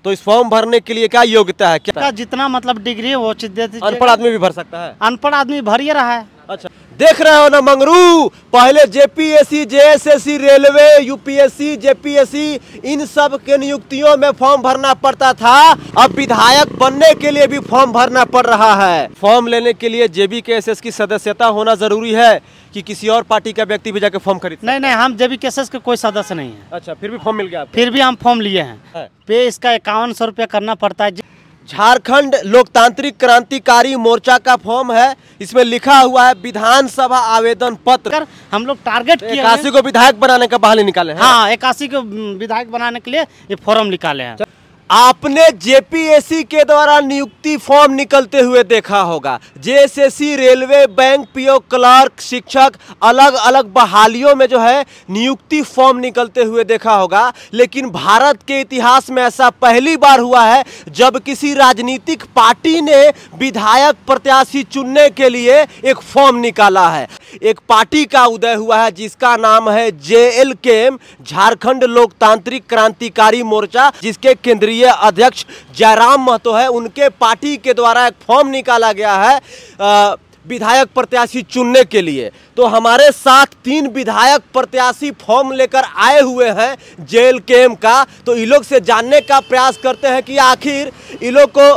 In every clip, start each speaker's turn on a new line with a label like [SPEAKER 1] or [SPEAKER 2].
[SPEAKER 1] तो इस फॉर्म भरने के लिए क्या योग्यता है, क्या
[SPEAKER 2] जितना मतलब डिग्री है वो चीज दे दीजिए।
[SPEAKER 1] अनपढ़ आदमी भी भर सकता है?
[SPEAKER 2] अनपढ़ आदमी भर ही रहा है।
[SPEAKER 1] अच्छा, देख रहे हो ना मंगरू, पहले JPSC, JSSC, railway, UPSC, JPSC, इन सब के नियुक्तियों में फॉर्म भरना पड़ता था। अब विधायक बनने के लिए भी फॉर्म भरना पड़ रहा है। फॉर्म लेने के लिए जेबीकेएसएस की सदस्यता होना जरूरी है कि किसी और पार्टी का व्यक्ति भी जाके फॉर्म खरीद?
[SPEAKER 2] नहीं, हम जेबीकेएसएस के कोई सदस्य नहीं है।
[SPEAKER 1] अच्छा, फिर भी फॉर्म मिल गया?
[SPEAKER 2] फिर भी हम फॉर्म लिए हैं। पे इसका 5100 रुपया करना पड़ता है।
[SPEAKER 1] झारखंड लोकतांत्रिक क्रांतिकारी मोर्चा का फॉर्म है, इसमें लिखा हुआ है विधानसभा आवेदन पत्र।
[SPEAKER 2] हम लोग टारगेट किए
[SPEAKER 1] 81 को विधायक बनाने का बहाली निकाले हैं।
[SPEAKER 2] हाँ, 81 को विधायक बनाने के लिए ये फॉर्म निकाले हैं।
[SPEAKER 1] आपने जेपीएससी के द्वारा नियुक्ति फॉर्म निकलते हुए देखा होगा। JSSC, railway, bank, PO, clerk, शिक्षक, अलग अलग बहालियों में जो है नियुक्ति फॉर्म निकलते हुए देखा होगा। लेकिन भारत के इतिहास में ऐसा पहली बार हुआ है जब किसी राजनीतिक पार्टी ने विधायक प्रत्याशी चुनने के लिए एक फॉर्म निकाला है। एक पार्टी का उदय हुआ है जिसका नाम है जेएलकेएम, झारखंड लोकतांत्रिक क्रांतिकारी मोर्चा, जिसके केंद्रीय अध्यक्ष जयराम महतो है। उनके पार्टी के द्वारा एक फॉर्म निकाला गया है विधायक प्रत्याशी चुनने के लिए। तो हमारे साथ 3 विधायक प्रत्याशी फॉर्म लेकर आए हुए हैं जेएलकेएम का। तो इन लोग से जानने का प्रयास करते हैं कि आखिर इन लोग को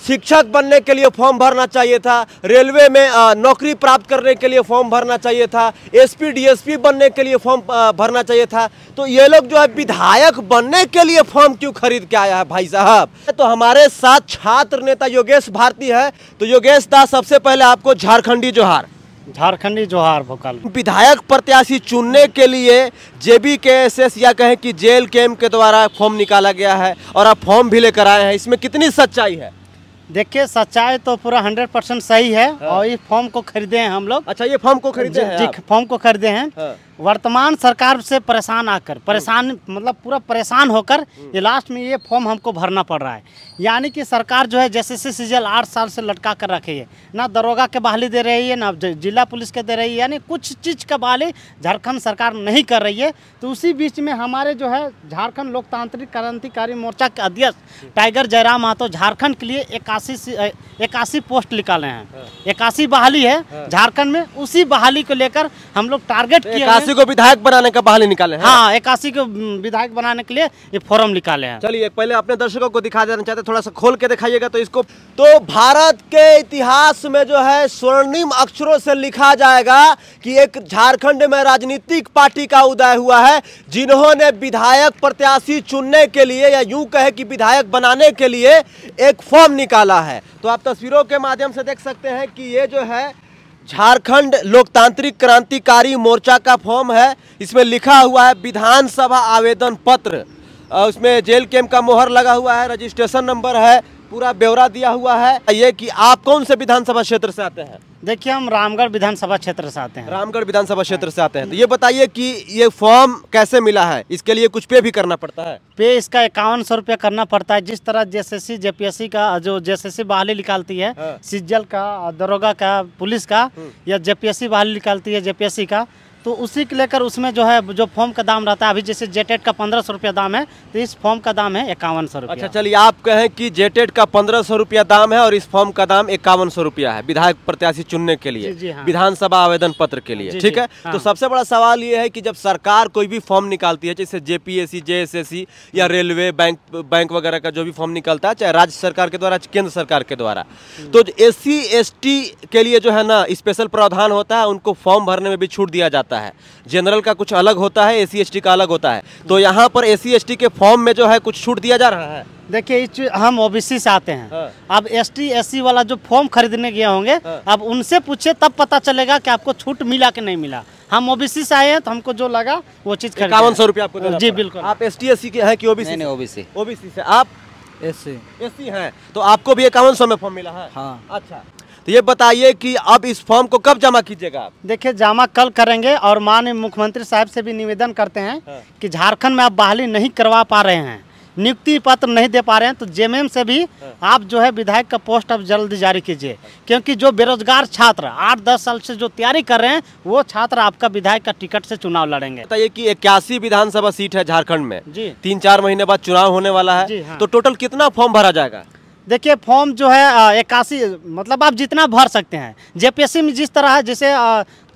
[SPEAKER 1] शिक्षक बनने के लिए फॉर्म भरना चाहिए था, रेलवे में नौकरी प्राप्त करने के लिए फॉर्म भरना चाहिए था, एसपी डीएसपी बनने के लिए फॉर्म भरना चाहिए था। तो ये लोग जो है विधायक बनने के लिए फॉर्म क्यों खरीद के आया है भाई साहब? तो हमारे साथ छात्र नेता योगेश भारती है। तो योगेश दा, सबसे पहले आपको झारखंडी जोहार।
[SPEAKER 2] झारखंडी जोहार भोकाल।
[SPEAKER 1] विधायक प्रत्याशी चुनने के लिए जेबीकेएसएस या कहें कि जेएलकेएम के द्वारा फॉर्म निकाला गया है और आप फॉर्म भी लेकर आए हैं, इसमें कितनी सच्चाई है?
[SPEAKER 2] देखिए, सच्चाई तो पूरा 100% सही है। और इस फॉर्म को खरीदे हैं हम लोग।
[SPEAKER 1] अच्छा, ये फॉर्म को खरीदे हैं आप?
[SPEAKER 2] फॉर्म को खरीदे हैं। वर्तमान सरकार से परेशान मतलब पूरा परेशान होकर ये लास्ट में ये फॉर्म हमको भरना पड़ रहा है। यानी कि सरकार जो है जैसे सीजल 8 साल से लटका कर रखी है, ना दरोगा के बहाली दे रही है, ना जिला पुलिस के दे रही है, यानी कुछ चीज़ का बहाली झारखंड सरकार नहीं कर रही है। तो उसी बीच में हमारे जो है झारखंड लोकतांत्रिक क्रांतिकारी मोर्चा के अध्यक्ष टाइगर जयराम महतो झारखंड के लिए 81 पोस्ट निकाले हैं। 81 बहाली है झारखंड में। उसी बहाली को लेकर हम लोग टारगेट किए
[SPEAKER 1] 81 को विधायक बनाने का बहाली निकाले हैं।
[SPEAKER 2] हाँ, 81 को विधायक बनाने के लिए ये फॉर्म निकाले हैं।
[SPEAKER 1] चलिए, पहले अपने दर्शकों को दिखा देना चाहते, थोड़ा सा खोल के दिखाइएगा तो इसको। तो भारत के इतिहास में जो है स्वर्णिम अक्षरों से लिखा जाएगा कि एक झारखंड में राजनीतिक पार्टी का उदय हुआ है जिन्होंने विधायक प्रत्याशी चुनने के लिए या यूं कहे कि विधायक बनाने के लिए एक फॉर्म निकाला है। तो आप तस्वीरों के माध्यम से देख सकते हैं कि ये जो है झारखंड लोकतांत्रिक क्रांतिकारी मोर्चा का फॉर्म है। इसमें लिखा हुआ है विधानसभा आवेदन पत्र। उसमें जेएलकेएम का मोहर लगा हुआ है, रजिस्ट्रेशन नंबर है, पूरा ब्यौरा दिया हुआ है। ये कि आप कौन से विधानसभा क्षेत्र से आते हैं?
[SPEAKER 2] देखिए, हम रामगढ़ विधानसभा क्षेत्र से आते हैं।
[SPEAKER 1] रामगढ़ विधानसभा क्षेत्र से आते हैं। तो ये बताइए कि ये फॉर्म कैसे मिला है, इसके लिए कुछ पे भी करना पड़ता है?
[SPEAKER 2] पे इसका 5100 रुपया करना पड़ता है। जिस तरह जेएसएससी, जेपीएससी का जो जेएसएससी बहाली निकालती है, सीजल का, दरोगा का, पुलिस का, या जेपीएससी बहाली निकालती है जेपीएससी का, तो उसी को लेकर उसमें जो है जो फॉर्म का दाम रहता है, अभी जैसे जेटेट का 1500 रुपया दाम है, तो इस फॉर्म का दाम है 5100 रुपया।
[SPEAKER 1] अच्छा, चलिए, आप कहें कि जेटेट का 1500 रुपया दाम है और इस फॉर्म का दाम 5100 रुपया है विधायक प्रत्याशी चुनने के लिए।
[SPEAKER 2] जी, हाँ।
[SPEAKER 1] विधानसभा आवेदन पत्र के लिए, ठीक है।
[SPEAKER 2] हाँ।
[SPEAKER 1] तो सबसे बड़ा सवाल ये है कि जब सरकार कोई भी फॉर्म निकालती है, जैसे जेपीएससी, जेएसएससी या रेलवे, बैंक वगैरह का जो भी फॉर्म निकलता है, चाहे राज्य सरकार के द्वारा, केंद्र सरकार के द्वारा, तो SC ST के लिए जो है ना स्पेशल प्रावधान होता है, उनको फॉर्म भरने में भी छूट दिया जाता है। जनरल का कुछ अलग होता है, SC ST का अलग होता है। तो यहाँ पर SC ST के फॉर्म में जो है कुछ छूट दिया जा रहा है।
[SPEAKER 2] देखिए, हम ओबीसी से आते हैं। अब ST SC वाला जो फॉर्म खरीदने गए होंगे, अब उनसे पूछे तब पता चलेगा कि आपको छूट मिला कि नहीं मिला। हम ओबीसी से आए हैं तो हमको जो लगा वो चीज
[SPEAKER 1] 5100 रुपया आपको देना।
[SPEAKER 2] जी बिल्कुल।
[SPEAKER 1] आप ST SC के हैं कि ओबीसी?
[SPEAKER 3] नहीं, ओबीसी।
[SPEAKER 1] ओबीसी से आप SC हैं, तो आपको भी 5100 में फॉर्म मिला है?
[SPEAKER 3] हाँ।
[SPEAKER 1] अच्छा, तो ये बताइए कि अब इस फॉर्म को कब जमा कीजिएगा आप?
[SPEAKER 2] देखिए, जमा कल करेंगे और माननीय मुख्यमंत्री साहब से भी निवेदन करते हैं कि झारखंड में आप बहाली नहीं करवा पा रहे हैं, नियुक्ति पत्र नहीं दे पा रहे हैं तो जेएमएम से भी आप जो है विधायक का पोस्ट अब जल्द जारी कीजिए, क्योंकि जो बेरोजगार छात्र 8-10 साल से जो तैयारी कर रहे हैं वो छात्र आपका विधायक का टिकट से चुनाव लड़ेंगे।
[SPEAKER 1] बताइए कि 81 विधानसभा सीट है झारखंड में
[SPEAKER 2] जी।
[SPEAKER 1] 3-4 महीने बाद चुनाव होने वाला
[SPEAKER 2] जी,
[SPEAKER 1] है,
[SPEAKER 2] हाँ।
[SPEAKER 1] तो टोटल कितना फॉर्म भरा जाएगा?
[SPEAKER 2] देखिए फॉर्म जो है 81 मतलब आप जितना भर सकते हैं। जेपीएससी में जिस तरह है, जैसे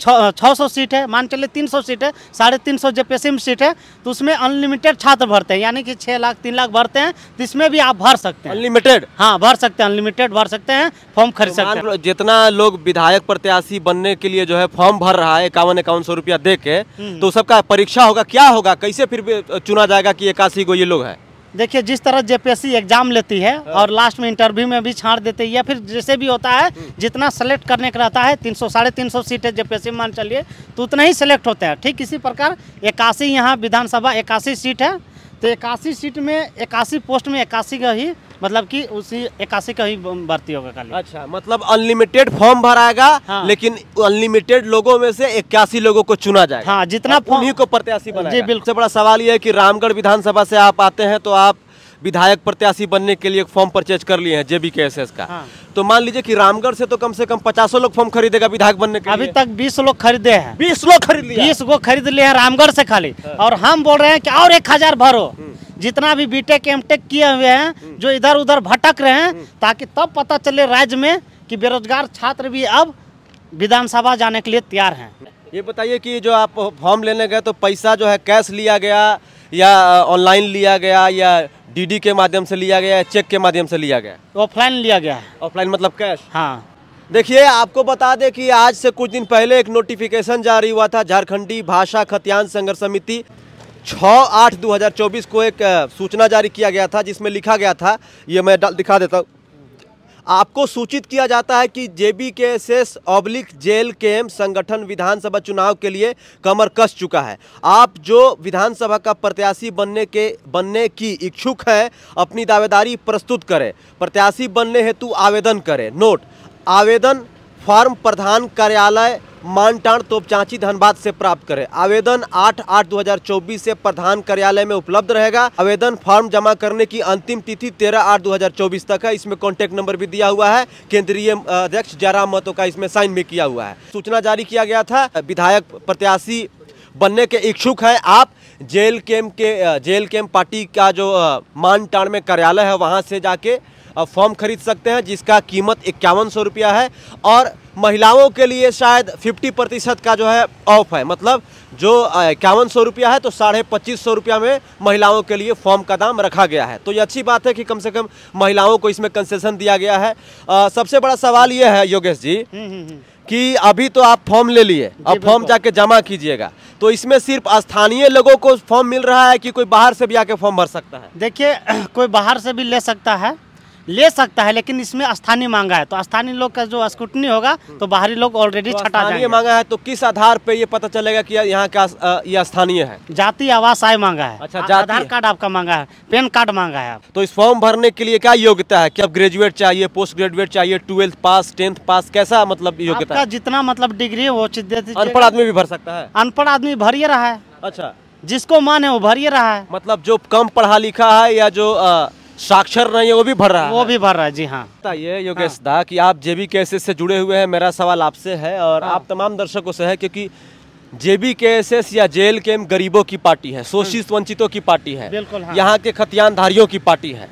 [SPEAKER 2] 600 सीट है, मान चलिए 300 सीट है, 350 जेपीएससी में सीट है, तो उसमें अनलिमिटेड छात्र भरते हैं, यानी कि 6 लाख 3 लाख भरते हैं, तो इसमें भी आप भर सकते हैं।
[SPEAKER 1] अनलिमिटेड?
[SPEAKER 2] हाँ भर सकते हैं, अनलिमिटेड भर सकते हैं, फॉर्म खरीद सकते हैं।
[SPEAKER 1] जितना लोग विधायक प्रत्याशी बनने के लिए जो है फॉर्म भर रहा है 5100 रुपया दे के, तो सबका परीक्षा होगा, क्या होगा, कैसे फिर चुना जाएगा कि 81 को ये लोग है?
[SPEAKER 2] देखिए जिस तरह जेपीएससी एग्जाम लेती है और लास्ट में इंटरव्यू में भी छांट देती है, या फिर जैसे भी होता है जितना सेलेक्ट करने का रहता है, 300 350 सीट है जेपीएससी मान चलिए, तो उतना ही सेलेक्ट होता है। ठीक इसी प्रकार 81 यहाँ विधानसभा 81 सीट है, तो 81 सीट में 81 पोस्ट में 81 का ही मतलब कि उसी 81 का ही भर्ती होगा खाली।
[SPEAKER 1] अच्छा, मतलब अनलिमिटेड फॉर्म भराएगा,
[SPEAKER 2] हाँ।
[SPEAKER 1] लेकिन अनलिमिटेड लोगों में से 81 लोगों को चुना जाएगा।
[SPEAKER 2] हाँ जितना
[SPEAKER 1] उन्हीं को प्रत्याशी बनाएगा।
[SPEAKER 2] जी बिल्कुल।
[SPEAKER 1] सबसे बड़ा सवाल ये है कि रामगढ़ विधानसभा से आप आते हैं, तो आप विधायक प्रत्याशी बनने के लिए एक फॉर्म परचेज कर लिए हैं जेबीकेएसएस का।
[SPEAKER 2] हाँ।
[SPEAKER 1] तो मान लीजिए कि रामगढ़ से तो कम से कम 50 लोग फॉर्म खरीदेगा विधायक बनने के
[SPEAKER 2] अभी
[SPEAKER 1] लिए।
[SPEAKER 2] तक 20 लोग खरीदे हैं।
[SPEAKER 1] 20 लोग खरीद लिया?
[SPEAKER 2] 20 को खरीद लिए हैं रामगढ़ से खाली। और हम बोल रहे हैं कि और 1000 भरो, जितना भी बीटेक एमटेक किए हुए हैं जो इधर उधर भटक रहे हैं, ताकि तब पता चले राज्य में कि बेरोजगार छात्र भी अब विधानसभा जाने के लिए तैयार हैं।
[SPEAKER 1] ये बताइए कि जो आप फॉर्म लेने गए तो पैसा जो है कैश लिया गया या ऑनलाइन लिया गया या डीडी के माध्यम से लिया गया या चेक के माध्यम से लिया गया?
[SPEAKER 2] ऑफलाइन लिया गया है।
[SPEAKER 1] ऑफलाइन मतलब कैश?
[SPEAKER 2] हाँ।
[SPEAKER 1] देखिए आपको बता दें कि आज से कुछ दिन पहले एक नोटिफिकेशन जारी हुआ था। झारखंडी भाषा खतियान संघर्ष समिति 6/8/2024 को एक सूचना जारी किया गया था, जिसमें लिखा गया था, ये मैं दिखा देता हूँ आपको। सूचित किया जाता है कि जेबीकेएसएस जेल संगठन विधानसभा चुनाव के लिए कमर कस चुका है। आप जो विधानसभा का प्रत्याशी बनने की इच्छुक हैं, अपनी दावेदारी प्रस्तुत करें। प्रत्याशी बनने हेतु आवेदन करें। नोट: आवेदन फॉर्म प्रधान कार्यालय मानटाण तोपचांची धनबाद से प्राप्त करें। आवेदन 8/8/2024 से प्रधान कार्यालय में उपलब्ध रहेगा। आवेदन फॉर्म जमा करने की अंतिम तिथि 13/8/2024 तक है। इसमें कॉन्टैक्ट नंबर भी दिया हुआ है। केंद्रीय अध्यक्ष जयराम महतो का इसमें साइन भी किया हुआ है। सूचना जारी किया गया था, विधायक प्रत्याशी बनने के इच्छुक हैं आप, जेल कैम्प पार्टी का जो मानटाण में कार्यालय है वहाँ से जाके फॉर्म खरीद सकते हैं, जिसका कीमत 5100 रुपया है। और महिलाओं के लिए शायद 50% का जो है ऑफ है, मतलब जो 5100 रुपया है तो 2550 रुपया में महिलाओं के लिए फॉर्म का दाम रखा गया है। तो ये अच्छी बात है कि कम से कम महिलाओं को इसमें कंसेशन दिया गया है। सबसे बड़ा सवाल ये है योगेश जी कि अभी तो आप फॉर्म ले लिए, अब फॉर्म जाके जमा कीजिएगा, तो इसमें सिर्फ स्थानीय लोगों को फॉर्म मिल रहा है कि कोई बाहर से भी आके फॉर्म भर सकता है?
[SPEAKER 2] देखिए कोई बाहर से भी ले सकता है, लेकिन इसमें स्थानीय मांगा है, तो स्थानीय लोग का जो स्क्रूटनी होगा तो बाहरी लोग ऑलरेडी छटा जाएंगे।
[SPEAKER 1] मांगा है तो किस आधार पे ये पता चलेगा कि यहाँ का ये स्थानीय है?
[SPEAKER 2] जाति आवास आय मांगा है।
[SPEAKER 1] अच्छा,
[SPEAKER 2] आधार कार्ड आपका मांगा है, पैन कार्ड मांगा है।
[SPEAKER 1] तो इस फॉर्म भरने के लिए क्या योग्यता है? क्या ग्रेजुएट चाहिए, पोस्ट ग्रेजुएट चाहिए, 12th पास, 10th पास, कैसा मतलब योग्यता है?
[SPEAKER 2] जितना मतलब डिग्री वो
[SPEAKER 1] अनपढ़ आदमी भी भर सकता है?
[SPEAKER 2] अनपढ़ आदमी भर ही रहा है।
[SPEAKER 1] अच्छा,
[SPEAKER 2] जिसको मन है वो भर ही रहा है।
[SPEAKER 1] मतलब जो कम पढ़ा लिखा है या जो साक्षर नहीं है वो भी भर रहा है?
[SPEAKER 2] वो भी भर रहा है, जी हाँ।
[SPEAKER 1] बताइए योगेश दा कि आप जेबीकेएसएस से जुड़े हुए हैं, मेरा सवाल आपसे है और आप तमाम दर्शकों से है, क्योंकि जेबीकेएसएस या जेल कैम्प गरीबों की पार्टी है, शोषित वंचितों की पार्टी है,
[SPEAKER 2] बिल्कुल हाँ।
[SPEAKER 1] यहाँ के खतियानधारियों की पार्टी है,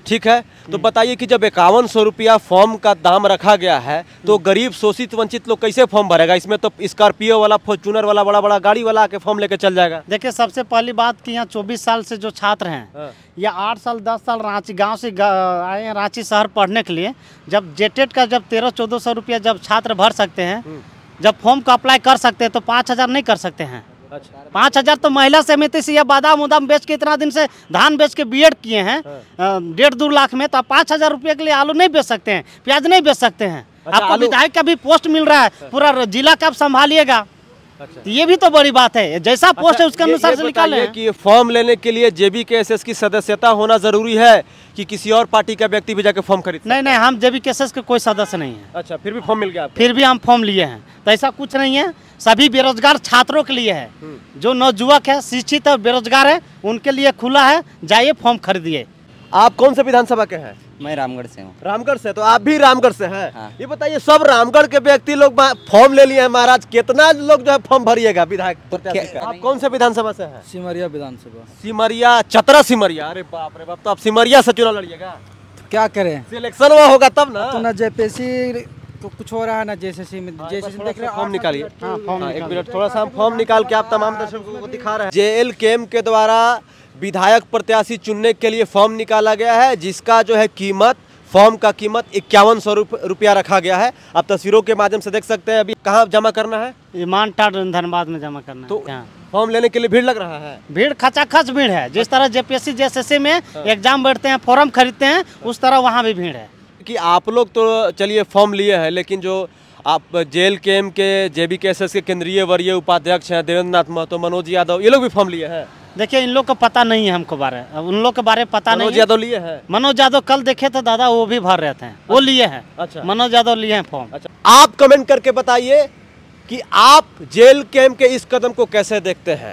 [SPEAKER 1] ठीक है। तो बताइए कि जब 5100 रुपया फॉर्म का दाम रखा गया है, तो गरीब शोषित वंचित लोग कैसे फॉर्म भरेगा? इसमें तो स्कॉर्पियो वाला, फॉर्चूनर वाला, बड़ा बड़ा गाड़ी वाला आके फॉर्म लेके चल जाएगा।
[SPEAKER 2] देखिए सबसे पहली बात कि यहाँ 24 साल से जो छात्र हैं या 8 साल 10 साल रांची गांव से आए हैं रांची शहर पढ़ने के लिए, जब जेटेट का जब 1300-1400 रुपया जब छात्र भर सकते हैं, जब फॉर्म का अप्लाई कर सकते हैं, तो 5000 नहीं कर सकते हैं।
[SPEAKER 1] अच्छा।
[SPEAKER 2] 5000 तो महिला समिति से या बादाम उदाम बेच के इतना दिन से धान बेच के बीएड किए हैं 1.5-2 लाख में, तो आप 5000 रुपये के लिए आलू नहीं बेच सकते हैं, प्याज नहीं बेच सकते हैं।
[SPEAKER 1] अच्छा,
[SPEAKER 2] आपको विधायक का भी पोस्ट मिल रहा है, पूरा जिला का आप संभालिएगा। तो ये भी तो बड़ी बात है, जैसा पोस्ट है उसके अनुसार से निकाले हैं।
[SPEAKER 1] कि फॉर्म लेने के लिए JBKSS की सदस्यता होना जरूरी है कि किसी और पार्टी का व्यक्ति भी जाके फॉर्म खरीद?
[SPEAKER 2] नहीं, हम JBKSS के कोई सदस्य नहीं है।
[SPEAKER 1] अच्छा, फिर भी फॉर्म मिल गया आपको?
[SPEAKER 2] फिर भी हम फॉर्म लिए हैं, तो ऐसा कुछ नहीं है, सभी बेरोजगार छात्रों के लिए है। जो नवयुवक है, शिक्षित और बेरोजगार है, उनके लिए खुला है, जाइए फॉर्म खरीदिए।
[SPEAKER 1] आप कौन से विधानसभा के हैं?
[SPEAKER 3] मैं रामगढ़ से हूँ।
[SPEAKER 1] रामगढ़ से? तो आप भी रामगढ़ से हैं?
[SPEAKER 3] हाँ।
[SPEAKER 1] ये बताइए, सब रामगढ़ के व्यक्ति लोग फॉर्म ले लिए हैं महाराज, कितना लोग जो है फॉर्म भरिएगा विधायक प्रत्याशी का? आप कौन से विधानसभा से हैं?
[SPEAKER 4] सिमरिया विधानसभा।
[SPEAKER 1] सिमरिया, चतरा सिमरिया। अरे बाप रे बाप, तो आप सिमरिया से चुनाव लड़िएगा?
[SPEAKER 4] तो क्या करें,
[SPEAKER 1] सिलेक्शन हुआ होगा तब ना?
[SPEAKER 4] तो ना JPSC तो कुछ हो रहा है ना JSSC में। JSSC देख रहे
[SPEAKER 1] फॉर्म निकालिए।
[SPEAKER 2] फॉर्म
[SPEAKER 1] एक मिनट, थोड़ा सा हम फॉर्म निकाल के आप तमाम दर्शकों को दिखा रहे हैं। JL कैम्प के द्वारा विधायक प्रत्याशी चुनने के लिए फॉर्म निकाला गया है, जिसका जो है कीमत, फॉर्म का कीमत 5100 रुपया रखा गया है। आप तस्वीरों के माध्यम से देख सकते हैं। अभी कहाँ जमा करना है?
[SPEAKER 2] ईमानटाट धनबाद में जमा करना
[SPEAKER 1] तो
[SPEAKER 2] है।
[SPEAKER 1] फॉर्म लेने के लिए भीड़ लग रहा है?
[SPEAKER 2] भीड़ खचाखच भीड़ है, जिस तरह JPSC JSSC में एग्जाम बैठते हैं, फॉर्म खरीदते हैं, उस तरह वहाँ भी भीड़ है।
[SPEAKER 1] कि आप लोग तो चलिए फॉर्म लिए हैं, लेकिन जो आप जेल कैम्प के JBKSS के केंद्रीय वरीय उपाध्यक्ष हैं देवेंद्र नाथ महतो, मनोज यादव, ये लोग भी फॉर्म लिए हैं?
[SPEAKER 2] देखिए, इन लोग को पता नहीं है, हमको उन लोग के बारे में पता नहीं।
[SPEAKER 1] मनोज यादव लिए हैं?
[SPEAKER 2] मनोज यादव कल देखे तो दादा वो भी भर रहे थे, वो लिए हैं।
[SPEAKER 1] अच्छा,
[SPEAKER 2] मनोज यादव लिए हैं फॉर्म।
[SPEAKER 1] अच्छा, आप कमेंट करके बताइए कि आप जेल कैम्प के इस कदम को कैसे देखते हैं।